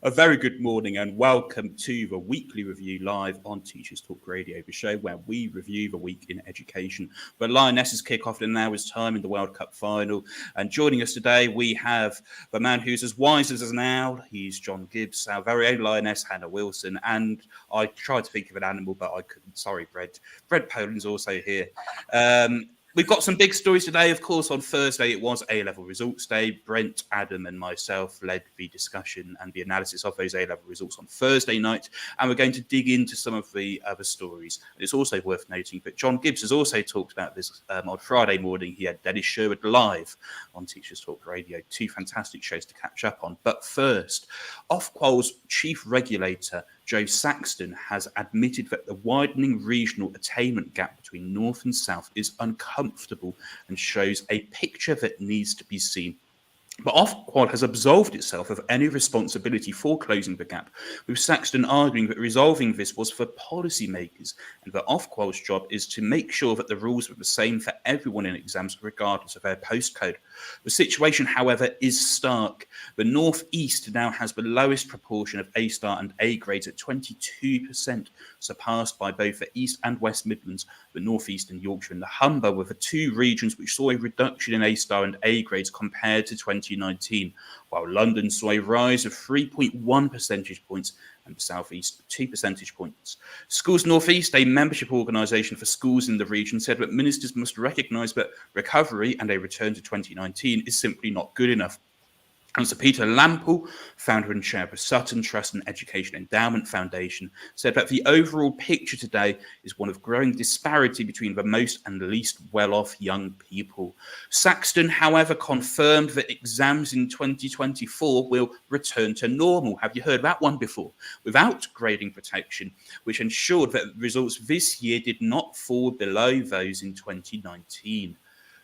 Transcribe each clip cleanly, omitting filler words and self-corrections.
A very good morning and welcome to the weekly review live on Teachers Talk Radio, the show where we review the week in education. But Lionesses kick off in an hour's time in the World Cup final. And joining us today, we have the man who's as wise as an owl. He's John Gibbs, our very own Lioness, Hannah Wilson. And I tried to think of an animal, but I couldn't. Sorry, Brent. Brent Poland's also here. We've got some big stories today. Of course, on Thursday, it was A-level results day. Brent, Adam and myself led the discussion and the analysis of those A-level results on Thursday night. And we're going to dig into some of the other stories. It's also worth noting that John Gibbs has also talked about this on Friday morning. He had Dennis Sherwood live on Teachers Talk Radio. Two fantastic shows to catch up on. But first, Ofqual's chief regulator, Joe Saxton, has admitted that the widening regional attainment gap between North and South is uncomfortable and shows a picture that needs to be seen. But Ofqual has absolved itself of any responsibility for closing the gap, with Saxton arguing that resolving this was for policymakers and that Ofqual's job is to make sure that the rules are the same for everyone in exams regardless of their postcode. The situation, however, is stark. The North East now has the lowest proportion of A-star and A grades at 22%, surpassed by both the East and West Midlands. The North East and Yorkshire and the Humber were the two regions which saw a reduction in A-star and A grades compared to 2019, while London saw a rise of 3.1 percentage points and the South East 2 percentage points. Schools North East, a membership organisation for schools in the region, said that ministers must recognise that recovery and a return to 2019 is simply not good enough. And Sir Peter Lample, founder and chair of the Sutton Trust and Education Endowment Foundation, said that the overall picture today is one of growing disparity between the most and least well-off young people. Saxton, however, confirmed that exams in 2024 will return to normal. Have you heard that one before? Without grading protection, which ensured that results this year did not fall below those in 2019.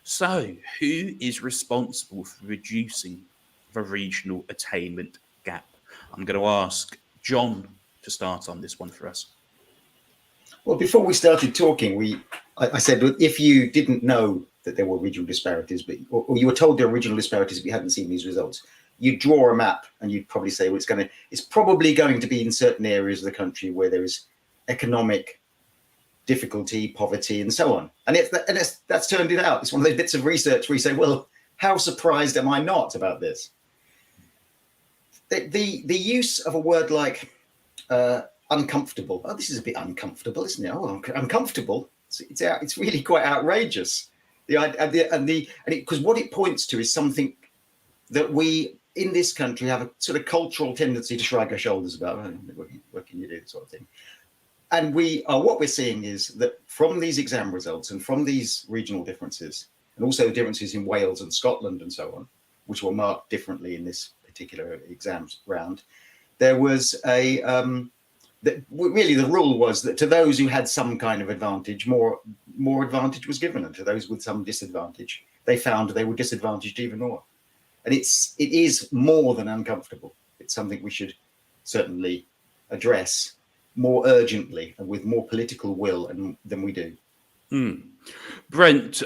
So, who is responsible for reducing the regional attainment gap? I'm going to ask John to start on this one for us. Well, before we started talking, I said that if you didn't know that there were regional disparities, or you were told there were regional disparities but you hadn't seen these results, you'd draw a map and you'd probably say, well, it's probably going to be in certain areas of the country where there is economic difficulty, poverty, and so on. And that's turned it out. It's one of those bits of research where you say, well, how surprised am I not about this? The use of a word like uncomfortable. Oh, this is a bit uncomfortable, isn't it? Oh, uncomfortable. It's really quite outrageous. Because what it points to is something that we in this country have a sort of cultural tendency to shrug our shoulders about. Oh, what can you do, sort of thing. And what we're seeing is that from these exam results and from these regional differences, and also differences in Wales and Scotland and so on, which were marked differently in this particular exams round, there was really the rule was that to those who had some kind of advantage, more advantage was given, and to those with some disadvantage, they found they were disadvantaged even more. And it is more than uncomfortable. It's something we should certainly address more urgently and with more political will than we do. Brent,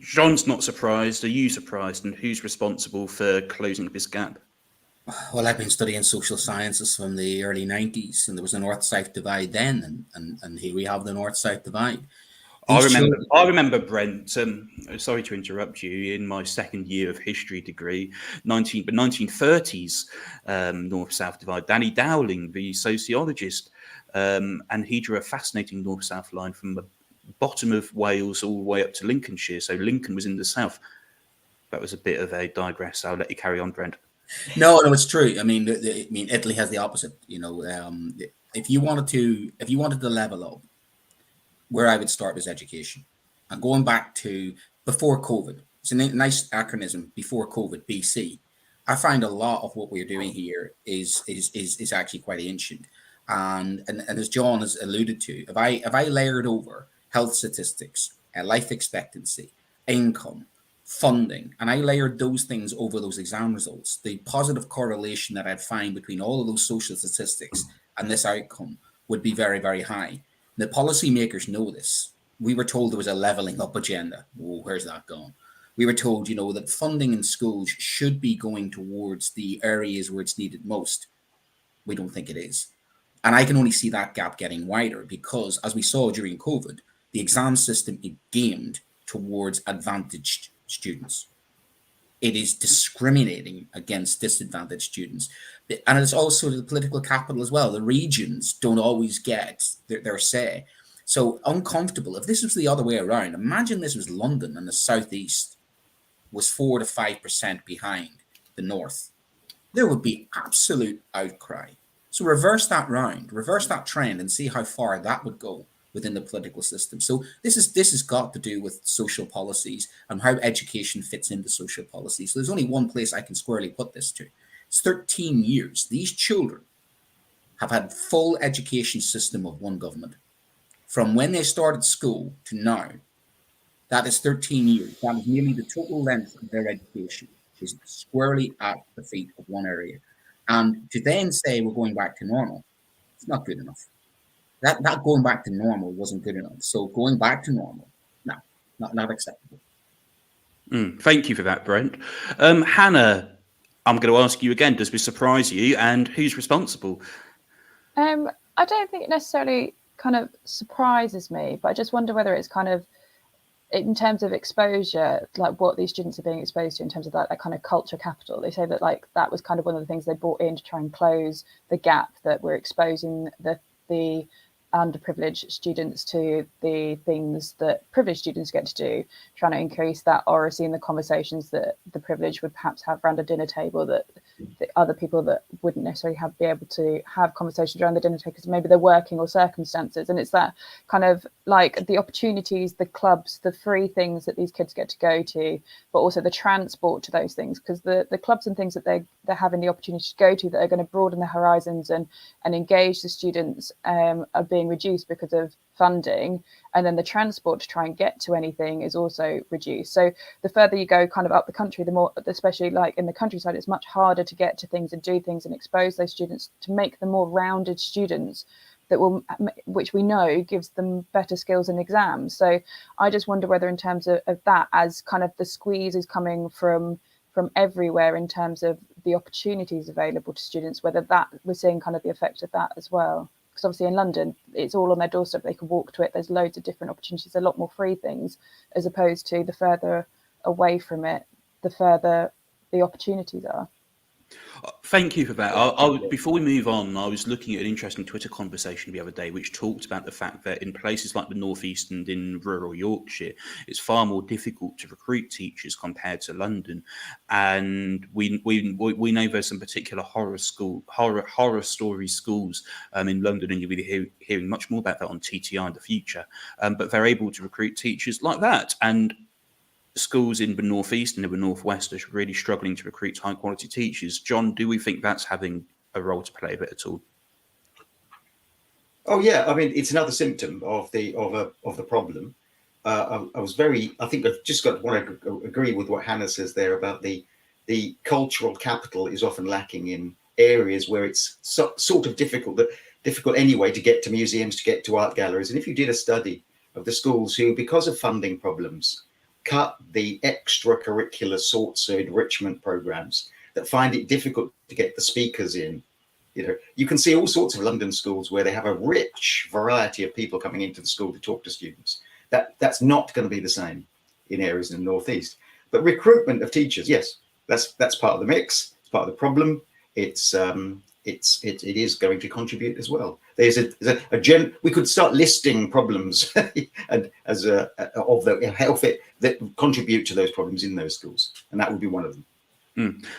John's not surprised. Are you surprised? And who's responsible for closing this gap? Well, I've been studying social sciences from the early 90s, and there was a north-south divide then, and here we have the north-south divide. I remember, Brent, sorry to interrupt you, in my second year of history degree, 1930s north-south divide, Danny Dowling, the sociologist, and he drew a fascinating north-south line from the bottom of Wales all the way up to Lincolnshire. So Lincoln was in the south. That was a bit of a digress. I'll let you carry on, Brent. No, it's true. I mean, Italy has the opposite. If you wanted to level up, where I would start is education. And going back to before COVID, it's a nice acronym, before COVID, BC. I find a lot of what we're doing here is actually quite ancient. And as John has alluded to, if I layered over health statistics, life expectancy, income, funding, and I layered those things over those exam results, the positive correlation that I'd find between all of those social statistics and this outcome would be very, very high. The policymakers know this. We were told there was a levelling up agenda. Oh, where's that gone? we were told, that funding in schools should be going towards the areas where it's needed most. We don't think it is. And I can only see that gap getting wider because, as we saw during COVID, the exam system is gamed towards advantaged students. It is discriminating against disadvantaged students. And it's also the political capital as well. The regions don't always get their say. So uncomfortable. If this was the other way around, imagine this was London and the southeast was 4 to 5% behind the north. There would be absolute outcry. So reverse that trend and see how far that would go within the political system. So this has got to do with social policies and how education fits into social policies. So there's only one place I can squarely put this to. It's 13 years. These children have had full education system of one government. From when they started school to now, that is 13 years. That is nearly the total length of their education is squarely at the feet of one area. And to then say we're going back to normal, it's not good enough. That going back to normal wasn't good enough. So going back to normal, no, not acceptable. Thank you for that, Brent. Hannah, I'm going to ask you again, does this surprise you, and who's responsible? I don't think it necessarily kind of surprises me, but I just wonder whether it's kind of, in terms of exposure, like what these students are being exposed to in terms of that kind of culture capital. They say that like that was kind of one of the things they brought in to try and close the gap that we're exposing the underprivileged students to the things that privileged students get to do, trying to increase that oracy in the conversations that the privileged would perhaps have around a dinner table that the other people that wouldn't necessarily be able to have conversations around the dinner table because maybe they're working or circumstances. And it's that kind of like the opportunities, the clubs, the free things that these kids get to go to, but also the transport to those things, because the clubs and things that they're having the opportunity to go to that are going to broaden their horizons and engage the students are being reduced because of funding, and then the transport to try and get to anything is also reduced. So the further you go kind of up the country, the more, especially like in the countryside, it's much harder to get to things and do things and expose those students to make them more rounded students which we know gives them better skills in exams. So I just wonder whether in terms of that, as kind of the squeeze is coming from everywhere in terms of the opportunities available to students, whether that we're seeing kind of the effect of that as well. Because obviously in London, it's all on their doorstep. They can walk to it. There's loads of different opportunities, a lot more free things, as opposed to the further away from it, the further the opportunities are. Thank you for that. Before we move on, I was looking at an interesting Twitter conversation the other day, which talked about the fact that in places like the North East and in rural Yorkshire, it's far more difficult to recruit teachers compared to London. And we know there's some particular horror story schools in London, and you'll be hearing much more about that on TTI in the future. But they're able to recruit teachers like that. And schools in the Northeast and in the Northwest are really struggling to recruit high quality teachers. John, do we think that's having a role to play a bit at all? Oh yeah, I mean it's another symptom of the problem. I think I've just want to agree with what Hannah says there about the cultural capital is often lacking in areas where it's sort of difficult anyway to get to museums, to get to art galleries. And if you did a study of the schools who, because of funding problems, cut the extracurricular sorts of enrichment programs, that find it difficult to get the speakers in, you can see all sorts of London schools where they have a rich variety of people coming into the school to talk to students. That's not going to be the same in areas in the Northeast. But recruitment of teachers, yes, that's part of the mix. It's part of the problem. It is going to contribute as well. There's we could start listing problems and of the health that contribute to those problems in those schools, and that would be one of them.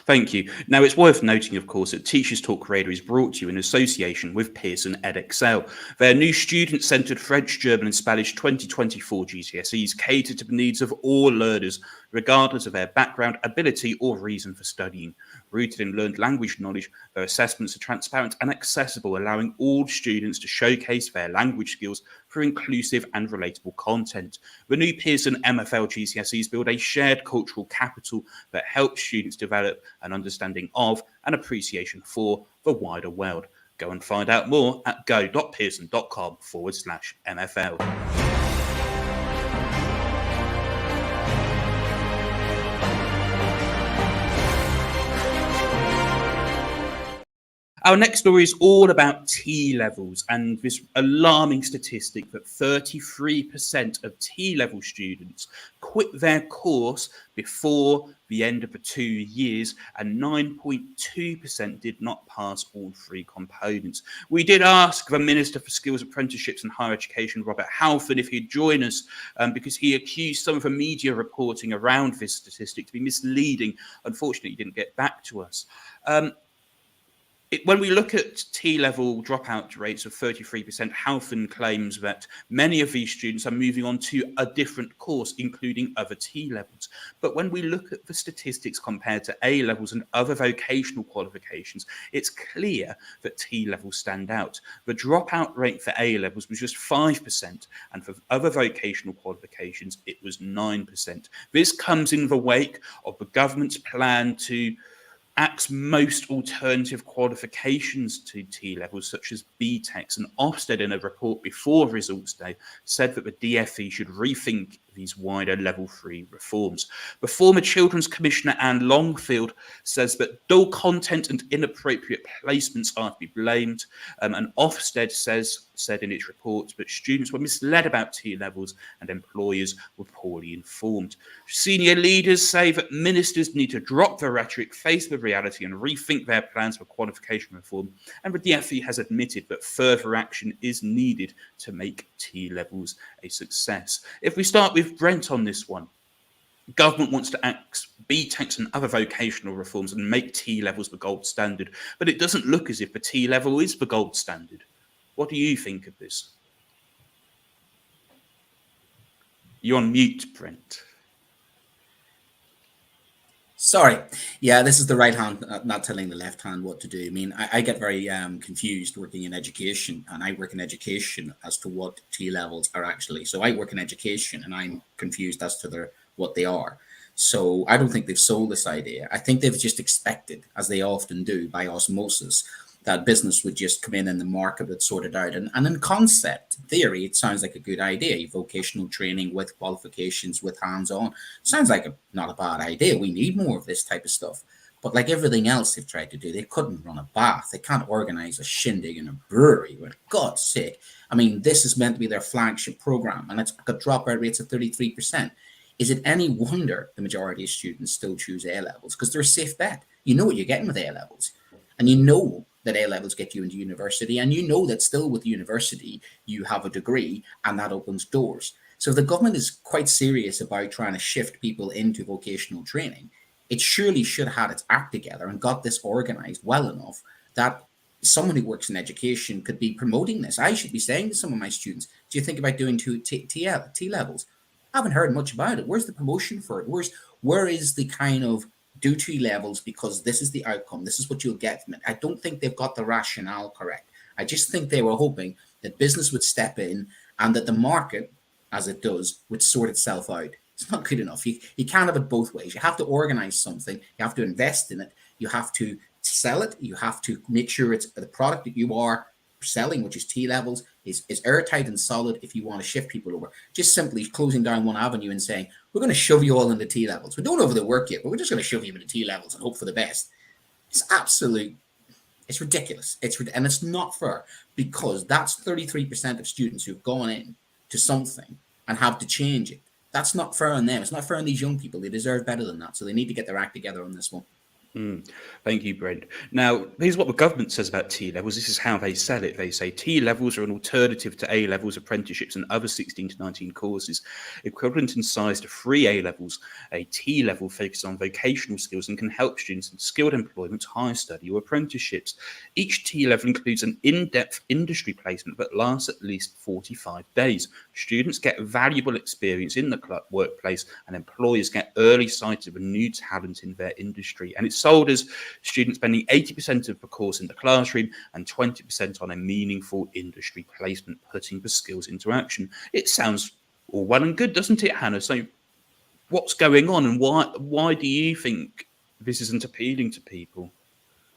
Thank you. Now, it's worth noting, of course, that Teachers Talk Radio is brought to you in association with Pearson Edexcel. Their new student-centred French, German and Spanish 2024 GCSEs cater to the needs of all learners, regardless of their background, ability or reason for studying. Rooted in learned language knowledge, their assessments are transparent and accessible, allowing all students to showcase their language skills through inclusive and relatable content. The new Pearson MFL GCSEs build a shared cultural capital that helps students develop an understanding of and appreciation for the wider world. Go and find out more at go.pearson.com/MFL. Our next story is all about T levels and this alarming statistic that 33% of T level students quit their course before the end of the 2 years, and 9.2% did not pass all 3 components. We did ask the Minister for Skills, Apprenticeships and Higher Education, Robert Halford, if he'd join us, because he accused some of the media reporting around this statistic to be misleading. Unfortunately, he didn't get back to us. When we look at T-level dropout rates of 33%, Halford claims that many of these students are moving on to a different course, including other T-levels. But when we look at the statistics compared to A-levels and other vocational qualifications, it's clear that T-levels stand out. The dropout rate for A-levels was just 5%, and for other vocational qualifications, it was 9%. This comes in the wake of the government's plan to axe most alternative qualifications to T-levels, such as BTECs, and Ofsted, in a report before Results Day, said that the DfE should rethink these wider Level 3 reforms. The former Children's Commissioner Anne Longfield says that dull content and inappropriate placements are to be blamed, and Ofsted said in its report that students were misled about T-levels and employers were poorly informed. Senior leaders say that ministers need to drop the rhetoric, face the reality and rethink their plans for qualification reform, and the DfE has admitted that further action is needed to make T-levels a success. If we start with Brent on this one, government wants to axe BTECs and other vocational reforms and make T-levels the gold standard, but it doesn't look as if the T-level is the gold standard. What do you think of this? You're on mute, Brent. Sorry. Yeah, this is the right hand not telling the left hand what to do. I mean, I get very confused working in education, and I work in education as to what T levels are actually. So I work in education and I'm confused as to what they are. So I don't think they've sold this idea. I think they've just expected, as they often do by osmosis, that business would just come in and the market would sort it out. And in concept, theory, it sounds like a good idea. Vocational training with qualifications, with hands-on. Sounds like not a bad idea. We need more of this type of stuff. But like everything else they've tried to do, they couldn't run a bath. They can't organize a shindig in a brewery, for God's sake. I mean, this is meant to be their flagship program, and it's got dropout rates of 33%. Is it any wonder the majority of students still choose A-levels? Because they're a safe bet. You know what you're getting with A-levels. And you know that A-levels get you into university, and you know that still with university you have a degree, and that opens doors. So if the government is quite serious about trying to shift people into vocational training, it surely should have had its act together and got this organized well enough that someone who works in education could be promoting this. I should be saying to some of my students, do you think about doing T-levels? I haven't heard much about it. Where's the promotion for it? Where is the kind of do T-levels because this is the outcome, this is what you'll get from it? I don't think they've got the rationale correct. I just think they were hoping that business would step in and that the market, as it does, would sort itself out. It's not good enough. You can't have it both ways. You have to organize something. You have to invest in it. You have to sell it. You have to make sure it's the product that you are selling, which is T-levels, is airtight and solid if you want to shift people over. Just simply closing down one avenue and saying, we're going to shove you all into T-levels. We don't know if they work yet, but we're just going to shove you into T-levels and hope for the best. It's ridiculous. And it's not fair, because that's 33% of students who've gone in to something and have to change it. That's not fair on them. It's not fair on these young people. They deserve better than that. So they need to get their act together on this one. Thank you, Brent. Now, here's what the government says about T-levels. This is how they sell it. They say T-levels are an alternative to A-levels, apprenticeships, and other 16 to 19 courses, equivalent in size to 3 A-levels. A T-level focuses on vocational skills and can help students in skilled employment, higher study, or apprenticeships. Each T-level includes an in-depth industry placement that lasts at least 45 days. Students get valuable experience in the workplace, and employers get early sight of a new talent in their industry. And it's sold as students spending 80% of the course in the classroom and 20% on a meaningful industry placement, putting the skills into action. It sounds all well and good, doesn't it, Hannah? So what's going on, and why do you think this isn't appealing to people?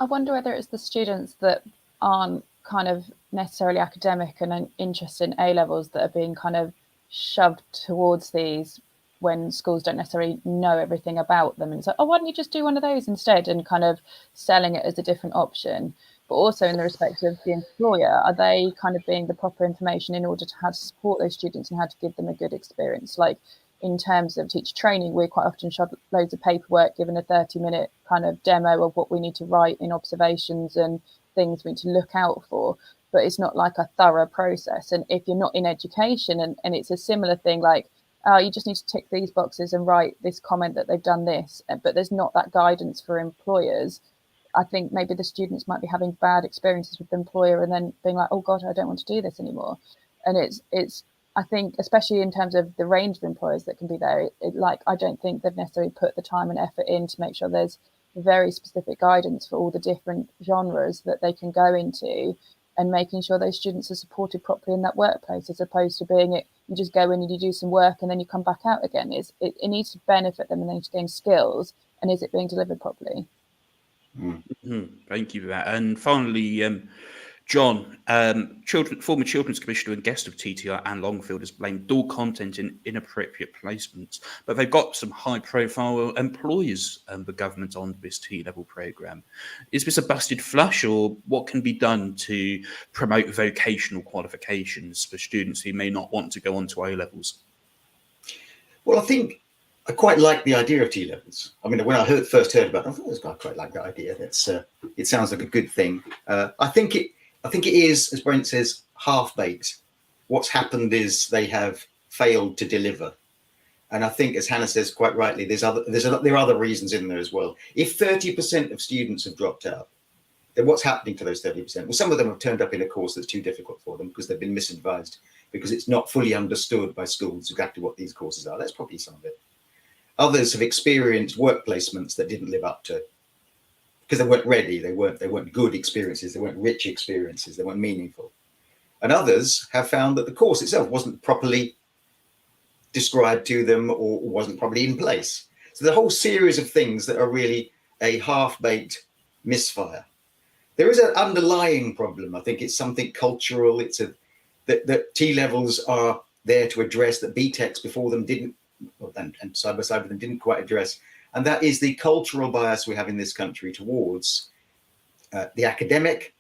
I wonder whether it's the students that aren't kind of necessarily academic and interested in A-levels that are being kind of shoved towards these when schools don't necessarily know everything about them. And it's like, oh, why don't you just do one of those instead, and kind of selling it as a different option. but also in the respect of the employer, are they kind of being the proper information in order to how to support those students and how to give them a good experience? Like in terms of teacher training, we're quite often shot loads of paperwork, given a 30-minute kind of demo of what we need to write in observations and things we need to look out for, but it's not like a thorough process. And if you're not in education, and it's a similar thing, like, you just need to tick these boxes and write this comment that they've done this, but there's not that guidance for employers. I think maybe the students might be having bad experiences with the employer and then being like, oh God, I don't want to do this anymore. And it's I think, especially in terms of the range of employers that can be there, I don't think they've necessarily put the time and effort in to make sure there's very specific guidance for all the different genres that they can go into, and making sure those students are supported properly in that workplace, as opposed to being you just go in and you do some work and then you come back out again. It needs to benefit them and they need to gain skills. And is it being delivered properly? Thank you for that. And finally, John, former Children's Commissioner and guest of TTR, Anne Longfield, has blamed dual content in inappropriate placements, but they've got some high-profile employers the government on this T-level programme. Is this a busted flush, or what can be done to promote vocational qualifications for students who may not want to go on to A-levels? Well, I think I quite like the idea of T-levels. I mean, when I first heard about it, I thought I quite like that idea. It sounds like a good thing. I think it is, as Brent says, half-baked. What's happened is they have failed to deliver. And I think, as Hannah says quite rightly, there are other reasons in there as well. If 30% of students have dropped out, then what's happening to those 30%? Well, some of them have turned up in a course that's too difficult for them because they've been misadvised, because it's not fully understood by schools exactly what these courses are. That's probably some of it. Others have experienced work placements that didn't live up to, because they weren't ready, they weren't good experiences, they weren't rich experiences, they weren't meaningful. And others have found that the course itself wasn't properly described to them or wasn't properly in place. So the whole series of things that are really a half-baked misfire. There is an underlying problem. I think it's something cultural. It's that T-levels are there to address, that BTECs before them didn't, and side by side with them didn't quite address. And that is the cultural bias we have in this country towards the academic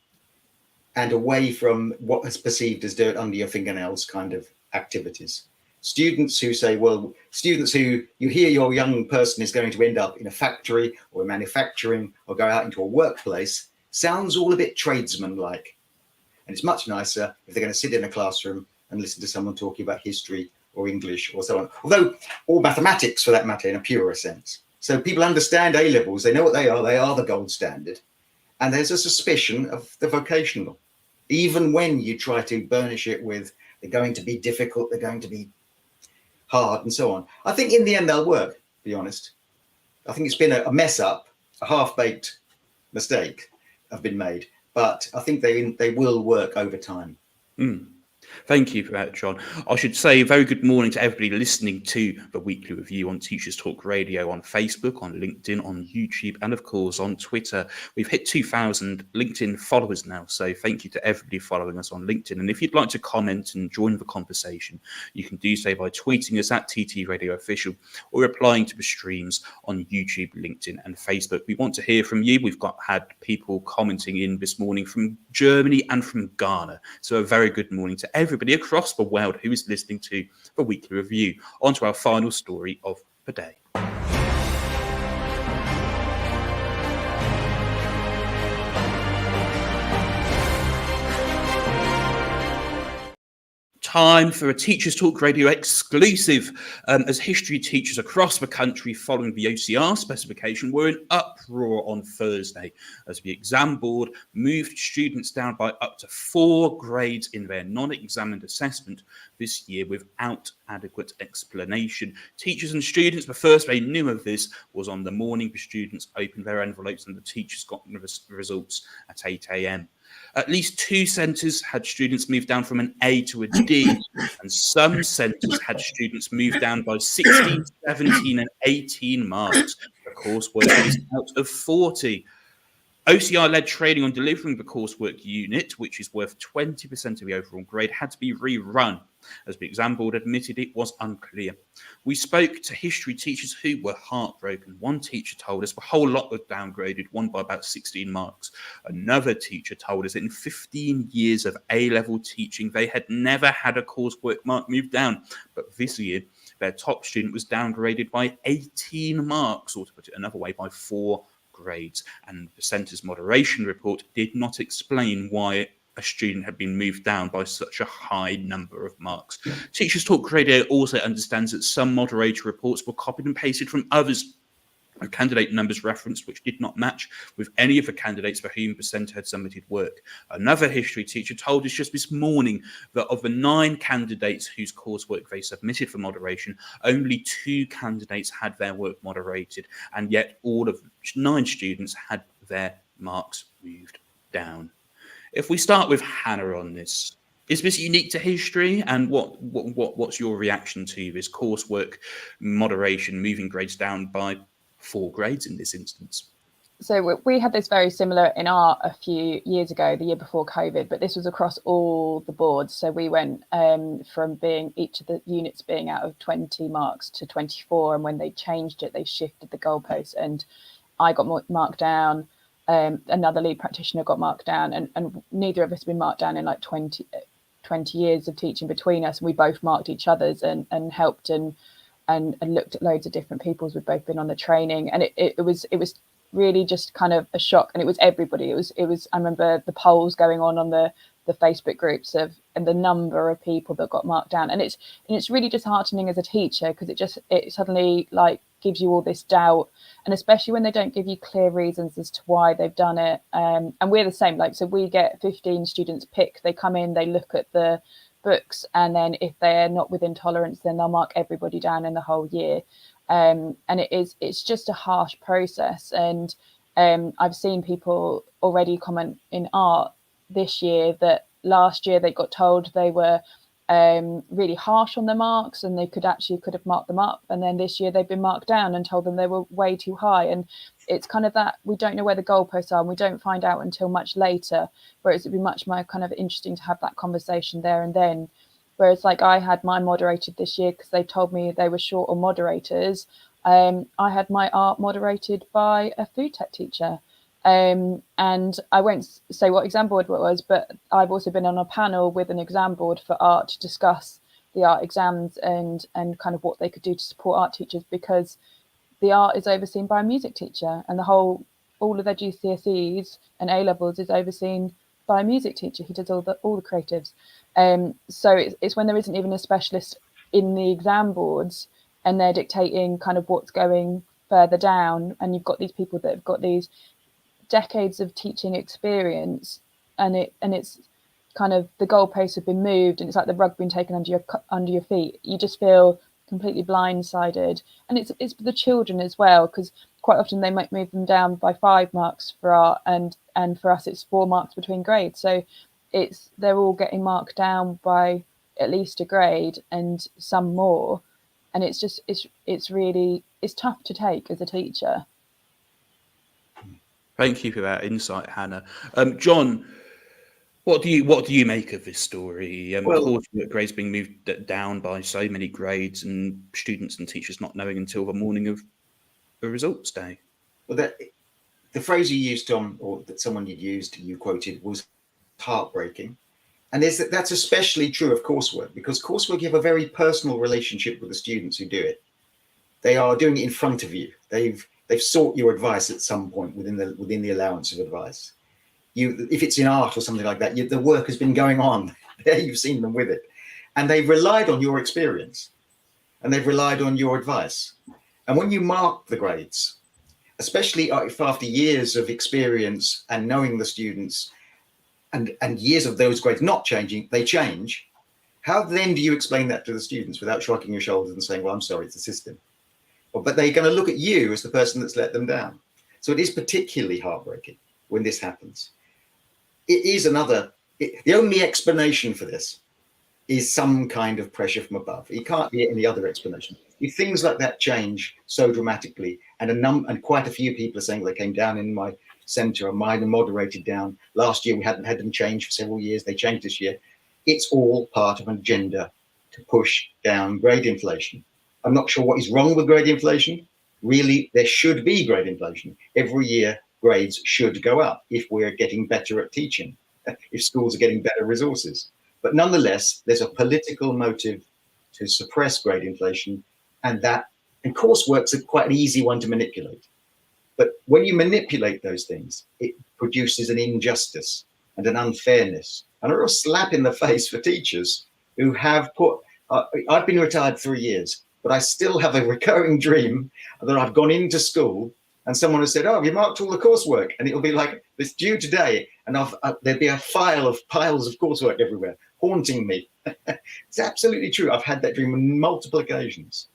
and away from what is perceived as dirt under your fingernails kind of activities. Students who you hear your young person is going to end up in a factory or in manufacturing or go out into a workplace, sounds all a bit tradesman-like. And it's much nicer if they're going to sit in a classroom and listen to someone talking about history or English or so on. Although, or mathematics for that matter, in a purer sense. So people understand A-levels, they know what they are the gold standard. And there's a suspicion of the vocational, even when you try to burnish it with they're going to be difficult, they're going to be hard and so on. I think in the end they'll work, to be honest. I think it's been a mess up, a half-baked mistake have been made, but I think they will work over time. Thank you for that, John. I should say a very good morning to everybody listening to the weekly review on Teachers Talk Radio on Facebook, on LinkedIn, on YouTube, and of course on Twitter. We've hit 2,000 LinkedIn followers now, so thank you to everybody following us on LinkedIn. And if you'd like to comment and join the conversation, you can do so by tweeting us at TT Radio Official or replying to the streams on YouTube, LinkedIn, and Facebook. We want to hear from you. We've had people commenting in this morning from Germany and from Ghana. So a very good morning to everybody across the world who is listening to the weekly review. On to our final story of the day. Time for a Teachers Talk Radio exclusive, as history teachers across the country following the OCR specification were in uproar on Thursday as the exam board moved students down by up to 4 grades in their non-examined assessment this year without adequate explanation. Teachers and students, the first they knew of this was on the morning the students opened their envelopes and the teachers got the results at 8 a.m. At least 2 centres had students move down from an A to a D, and some centres had students move down by 16, 17 and 18 marks. The coursework is out of 40. OCR-led training on delivering the coursework unit, which is worth 20% of the overall grade, had to be rerun. As the exam board admitted, it was unclear. We spoke to history teachers who were heartbroken. One teacher told us the whole lot was downgraded, one by about 16 marks. Another teacher told us that in 15 years of A-level teaching, they had never had a coursework mark moved down. But this year, their top student was downgraded by 18 marks, or to put it another way, by 4 grades. And the centre's moderation report did not explain why a student had been moved down by such a high number of marks. Teachers Talk Radio also understands that some moderator reports were copied and pasted from others, and candidate numbers referenced which did not match with any of the candidates for whom the centre had submitted work. Another history teacher told us just this morning that of the 9 candidates whose coursework they submitted for moderation, only 2 candidates had their work moderated, and yet all of 9 students had their marks moved down. If we start with Hannah on this, is this unique to history? And what's your reaction to this coursework moderation moving grades down by 4 grades in this instance? So we had this very similar in art a few years ago, the year before COVID, but this was across all the boards. So we went from being each of the units being out of 20 marks to 24. And when they changed it, they shifted the goalposts, and I got marked down. Another lead practitioner got marked down, and neither of us have been marked down in like 20 years of teaching between us. We both marked each other's and helped and looked at loads of different people's. We've both been on the training, and it was really just kind of a shock. And it was everybody. It was I remember the polls going on the Facebook groups and the number of people that got marked down, and it's really disheartening as a teacher, because it suddenly like gives you all this doubt, and especially when they don't give you clear reasons as to why they've done it. And we're the same, like, so we get 15 students pick, they come in, they look at the books, and then if they're not within tolerance, then they'll mark everybody down in the whole year. And it's just a harsh process. And I've seen people already comment in art this year that last year they got told they were really harsh on the marks, and they could have marked them up, and then this year they've been marked down and told them they were way too high. And it's kind of that we don't know where the goalposts are, and we don't find out until much later, whereas it'd be much more kind of interesting to have that conversation there and then. Whereas like I had mine moderated this year because they told me they were short on moderators. I had my art moderated by a food tech teacher. And I won't say what exam board it was, but I've also been on a panel with an exam board for art to discuss the art exams and kind of what they could do to support art teachers, because the art is overseen by a music teacher, and all of their GCSEs and A-levels is overseen by a music teacher. He does all the creatives. So it's when there isn't even a specialist in the exam boards, and they're dictating kind of what's going further down, and you've got these people that have got these decades of teaching experience, and it's kind of the goalposts have been moved, and it's like the rug being taken under your feet. You just feel completely blindsided, and it's the children as well, because quite often they might move them down by 5 marks for art, and for us it's 4 marks between grades. So they're all getting marked down by at least a grade and some more, and it's tough to take as a teacher. Thank you for that insight, Hannah. John, what do you make of this story? Coursework grades being moved down by so many grades, and students and teachers not knowing until the morning of the results day. Well, the phrase you used, Tom, or that someone you quoted, was heartbreaking. And that's especially true of coursework, because coursework, you have a very personal relationship with the students who do it. They are doing it in front of you. They've sought your advice at some point within the allowance of advice. If it's in art or something like that, the work has been going on. There you've seen them with it. And they've relied on your experience, and they've relied on your advice. And when you mark the grades, especially if after years of experience and knowing the students and years of those grades not changing, they change, how then do you explain that to the students without shrugging your shoulders and saying, well, I'm sorry, it's the system? But they're going to look at you as the person that's let them down. So it is particularly heartbreaking when this happens. It is the only explanation for this is some kind of pressure from above. It can't be any other explanation. If things like that change so dramatically, and quite a few people are saying they came down in my centre, and mine are moderated down. Last year we hadn't had them change for several years. They changed this year. It's all part of an agenda to push down grade inflation. I'm not sure what is wrong with grade inflation. Really, there should be grade inflation. Every year, grades should go up if we're getting better at teaching, if schools are getting better resources. But nonetheless, there's a political motive to suppress grade inflation, and coursework's quite an easy one to manipulate. But when you manipulate those things, it produces an injustice and an unfairness and a real slap in the face for teachers who have put, I've been retired 3 years, but I still have a recurring dream that I've gone into school and someone has said, oh, have you marked all the coursework? And it'll be like, it's due today. And there'd be a piles of coursework everywhere, haunting me. It's absolutely true. I've had that dream on multiple occasions.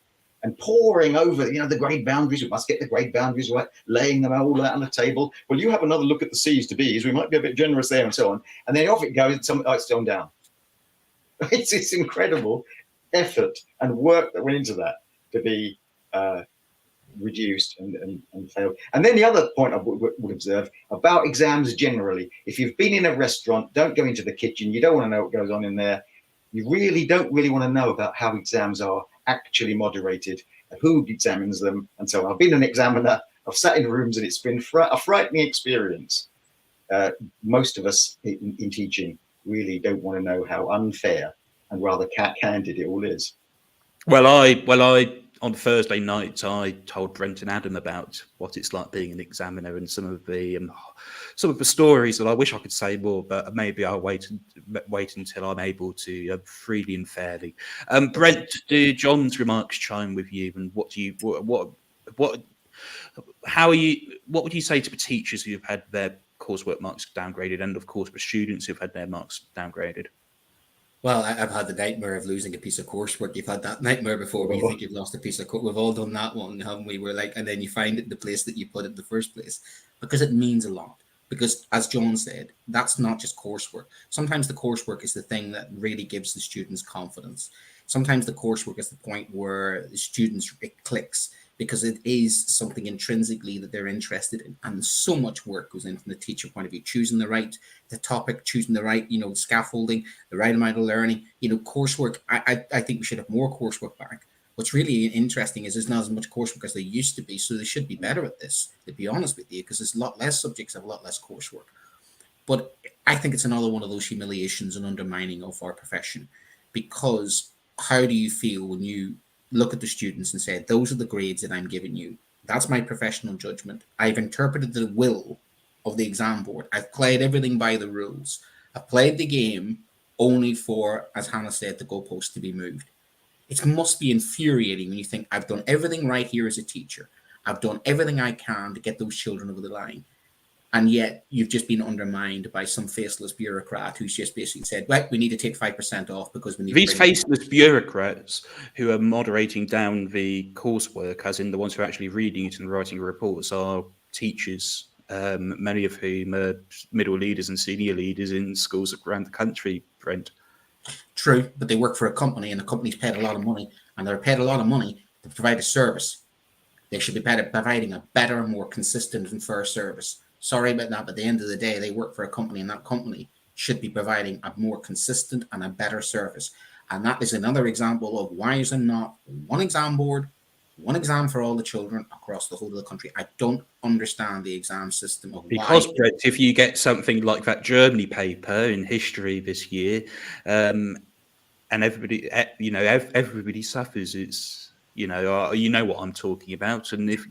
And poring over, the grade boundaries. We must get the grade boundaries right, laying them all out on the table. Well, you have another look at the C's to B's. We might be a bit generous there and so on. And then off it goes. It's gone down. It's incredible effort and work that went into that to be reduced and failed. And then the other point I would observe about exams generally, if you've been in a restaurant, don't go into the kitchen. You don't want to know what goes on in there. You really don't want to know about how exams are actually moderated, who examines them, and so on. I've been an examiner. I've sat in rooms, and it's been a frightening experience. Most of us in teaching really don't want to know how unfair and rather cat-handed it all is. Well, I on Thursday night, I told Brent and Adam about what it's like being an examiner and some of the stories that I wish I could say more, but maybe I'll wait until I'm able to freely and fairly. Brent, do John's remarks chime with you? And what would you say to the teachers who have had their coursework marks downgraded, and of course the students who've had their marks downgraded? Well, I've had the nightmare of losing a piece of coursework. You've had that nightmare before where you think you've lost a piece of course. We've all done that one, haven't we? We're like, and then you find it the place that you put it in the first place, because it means a lot. Because as John said, that's not just coursework. Sometimes the coursework is the thing that really gives the students confidence. Sometimes the coursework is the point where the students, it clicks, because it is something intrinsically that they're interested in. And so much work goes in from the teacher point of view, choosing the topic, choosing the right, scaffolding, the right amount of learning, coursework. I think we should have more coursework back. What's really interesting is there's not as much coursework as there used to be. So they should be better at this, to be honest with you, because there's a lot less subjects, have a lot less coursework. But I think it's another one of those humiliations and undermining of our profession, because how do you feel when you look at the students and say, those are the grades that I'm giving you? That's my professional judgment. I've interpreted the will of the exam board. I've played everything by the rules. I've played the game only for, as Hannah said, the goalpost to be moved. It must be infuriating when you think, I've done everything right here as a teacher. I've done everything I can to get those children over the line. And yet you've just been undermined by some faceless bureaucrat who's just basically said, well, we need to take 5% off because we need these faceless bureaucrats who are moderating down the coursework, as in the ones who are actually reading it and writing reports, are teachers, many of whom are middle leaders and senior leaders in schools around the country, Brent. True, but they work for a company, and the company's paid a lot of money, and they're paid a lot of money to provide a service. They should be providing a better, more consistent and fair service. Sorry about that, but at the end of the day, they work for a company, and that company should be providing a more consistent and a better service. And that is another example of why is there not one exam board, one exam for all the children across the whole of the country. I don't understand the exam system of because why. Brett, if you get something like that Germany paper in history this year, and everybody, everybody suffers. It's you know what I'm talking about, and if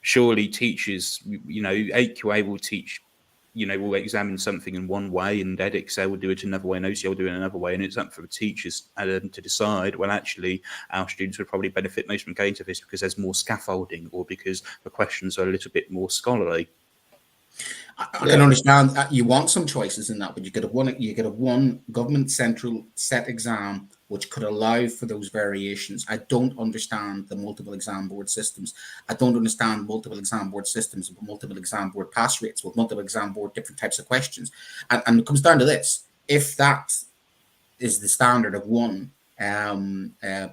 surely teachers, AQA will teach, will examine something in one way, and Edexcel will do it another way, and OCL will do it another way, and it's up for the teachers to decide, well, actually, our students would probably benefit most from going to this because there's more scaffolding, or because the questions are a little bit more scholarly. I can understand that you want some choices in that, but you get a one government central set exam which could allow for those variations. I don't understand the multiple exam board systems. I don't understand multiple exam board systems with multiple exam board pass rates, with multiple exam board different types of questions. And it comes down to this: if that is the standard of one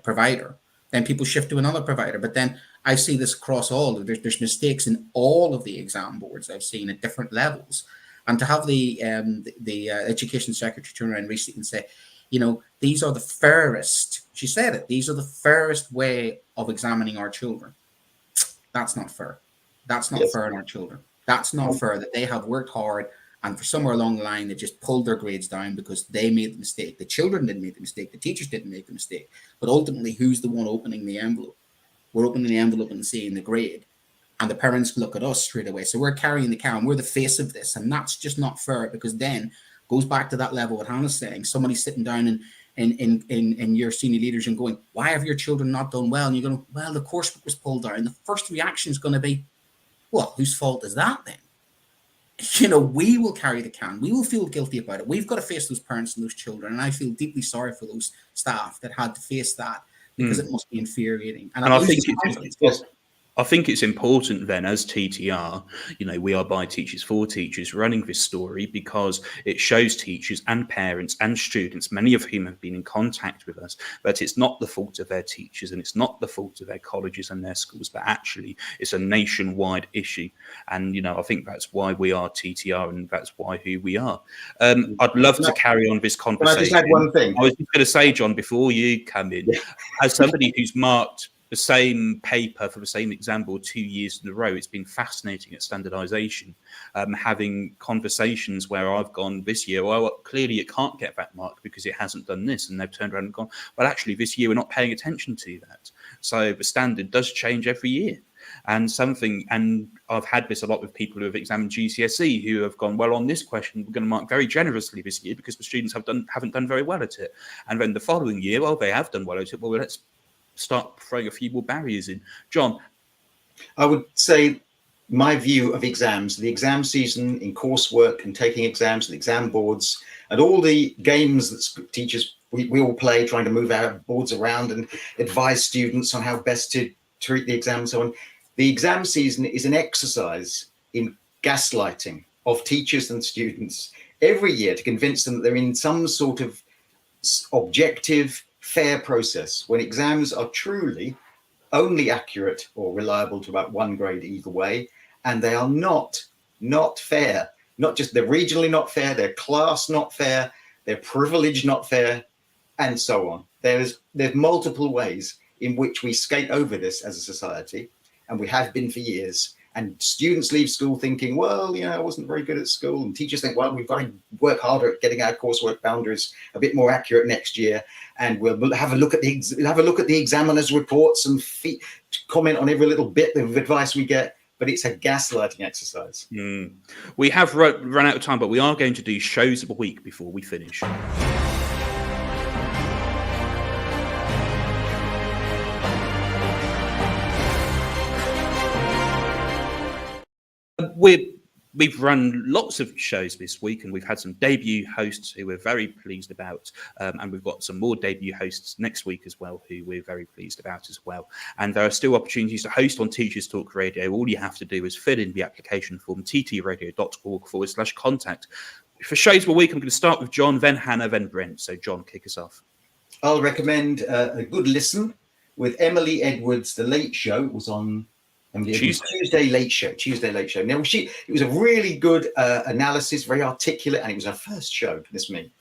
provider, then people shift to another provider. But then I see this across all. There's mistakes in all of the exam boards I've seen at different levels. And to have the education secretary turn around recently and say, these are the fairest, she said it, these are the fairest way of examining our children. That's not fair. That's not fair on our children. That's not fair that they have worked hard and for somewhere along the line, they just pulled their grades down because they made the mistake. The children didn't make the mistake. The teachers didn't make the mistake. But ultimately, who's the one opening the envelope? We're opening the envelope and seeing the grade. And the parents look at us straight away. So we're carrying the cow and we're the face of this. And that's just not fair, because then goes back to that level what Hannah's saying. Somebody's sitting down in your senior leaders and going, why have your children not done well? And you're going, well, the coursework was pulled down. The first reaction is going to be, well, whose fault is that then? We will carry the can. We will feel guilty about it. We've got to face those parents and those children. And I feel deeply sorry for those staff that had to face that, because it must be infuriating. And I think it's important then, as TTR, we are by teachers for teachers, running this story because it shows teachers and parents and students, many of whom have been in contact with us, that it's not the fault of their teachers and it's not the fault of their colleges and their schools, but actually it's a nationwide issue. And, I think that's why we are TTR and that's why who we are. I'd love to carry on this conversation. Can I just add one thing? I was just going to say, John, before you come in, as somebody who's marked the same paper for the same exam board 2 years in a row, it's been fascinating at standardization, having conversations where I've gone this year, well, clearly it can't get that mark because it hasn't done this, and they've turned around and gone, well, actually this year we're not paying attention to that. So the standard does change every year. And I've had this a lot with people who have examined GCSE who have gone, well, on this question we're going to mark very generously this year because the students haven't done very well at it. And then the following year, well, they have done well at it, well, let's start throwing a few more barriers in. John? I would say my view of exams, the exam season in coursework and taking exams and exam boards and all the games that teachers, we all play, trying to move our boards around and advise students on how best to treat the exam and so on. The exam season is an exercise in gaslighting of teachers and students every year to convince them that they're in some sort of objective, fair process, when exams are truly only accurate or reliable to about one grade either way, and they are not fair. Not just, they're regionally not fair, they're class not fair, they're privilege not fair, and so on. There's multiple ways in which we skate over this as a society, and we have been for years. And students leave school thinking, well, I wasn't very good at school. And teachers think, well, we've got to work harder at getting our coursework boundaries a bit more accurate next year. And we'll have a look at the examiner's reports and comment on every little bit of advice we get. But it's a gaslighting exercise. We have run out of time, but we are going to do shows of the week before we finish. We've run lots of shows this week, and we've had some debut hosts who we're very pleased about, and we've got some more debut hosts next week as well who we're very pleased about as well. And there are still opportunities to host on Teachers Talk Radio. All you have to do is fill in the application form, ttradio.org/contact. For shows of the week, I'm going to start with John, then Hannah, then Brent. So John, kick us off. I'll recommend a good listen with Emily Edwards. The Late Show was on Tuesday Late Show. Now, it was a really good analysis, very articulate, and it was her first show, this me.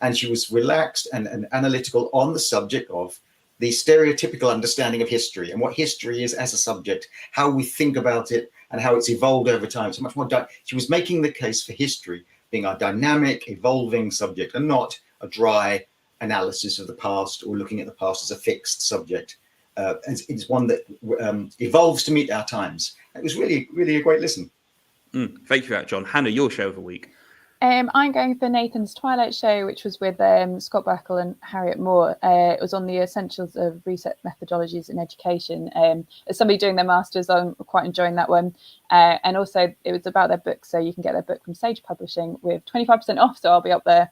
And she was relaxed and analytical on the subject of the stereotypical understanding of history and what history is as a subject, how we think about it, and how it's evolved over time. So much more. She was making the case for history being a dynamic, evolving subject, and not a dry analysis of the past or looking at the past as a fixed subject. It's one that evolves to meet our times. It was really, really a great listen. Thank you for that, John. Hannah, your show of the week. I'm going for Nathan's Twilight Show, which was with Scott Brackle and Harriet Moore. It was on the essentials of research methodologies in education. As somebody doing their masters, I'm quite enjoying that one. And also, it was about their book, so you can get their book from Sage Publishing with 25% off. So I'll be up there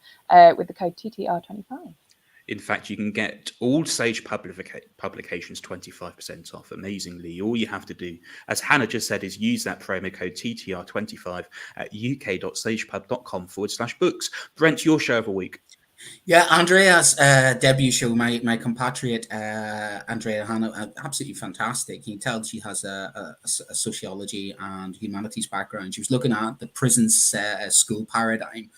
with the code TTR25. In fact, you can get all Sage publications 25% off. Amazingly, all you have to do, as Hannah just said, is use that promo code TTR25 at uk.sagepub.com/books. Brent, your show of the week. Yeah, Andrea's debut show, my compatriot Andrea Hanna, absolutely fantastic. You can tell she has a sociology and humanities background. She was looking at the prison school paradigm.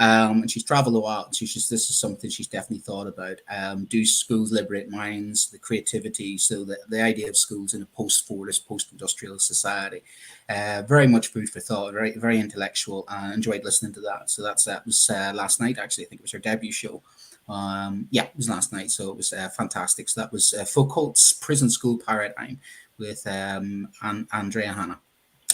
And she's traveled a lot. This is something she's definitely thought about. Do schools liberate minds, the creativity? So the idea of schools in a post-Fordist, post-industrial society. Very much food for thought, very, very intellectual. I enjoyed listening to that. So that was last night, actually. I think it was her debut show. Yeah, it was last night. So it was fantastic. So that was Foucault's Prison School Paradigm with Andrea Hanna.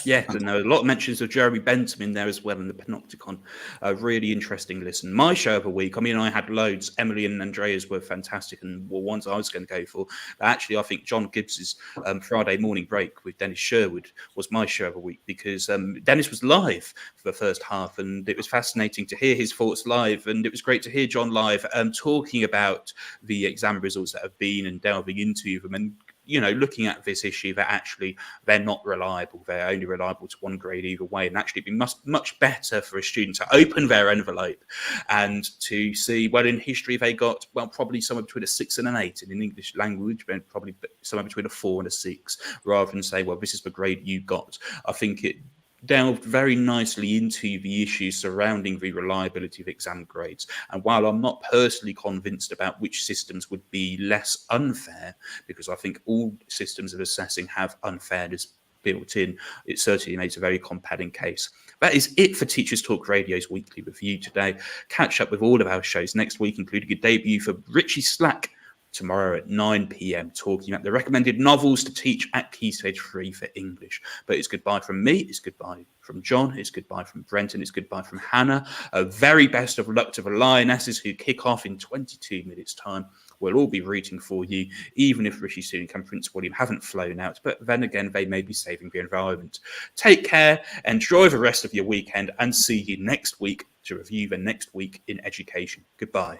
Yeah, and a lot of mentions of Jeremy Bentham in there as well in the Panopticon. A really interesting listen. My show of the week, I mean, I had loads. Emily and Andrea's were fantastic and were ones I was going to go for. But actually, I think John Gibbs's Friday Morning Break with Dennis Sherwood was my show of the week because Dennis was live for the first half and it was fascinating to hear his thoughts live. And it was great to hear John live talking about the exam results that have been and delving into them and looking at this issue that actually they're not reliable. They're only reliable to one grade either way. And actually it'd be much better for a student to open their envelope and to see, well, in history, they got, well, probably somewhere between a 6 and an 8. And in English language, then probably somewhere between a 4 and a 6, rather than say, well, this is the grade you got. I think it delved very nicely into the issues surrounding the reliability of exam grades. And while I'm not personally convinced about which systems would be less unfair, because I think all systems of assessing have unfairness built in, it certainly makes a very compelling case. That is it for Teachers Talk Radio's weekly review today. Catch up with all of our shows next week, including a debut for Richie Slack tomorrow at 9 p.m, talking about the recommended novels to teach at Key Stage 3 for English. But it's goodbye from me, it's goodbye from John, it's goodbye from Brenton, it's goodbye from Hannah. A very best of luck to the Lionesses who kick off in 22 minutes' time. We'll all be rooting for you, even if Rishi Sunak and Prince William haven't flown out. But then again, they may be saving the environment. Take care, enjoy the rest of your weekend, and see you next week to review the next week in education. Goodbye.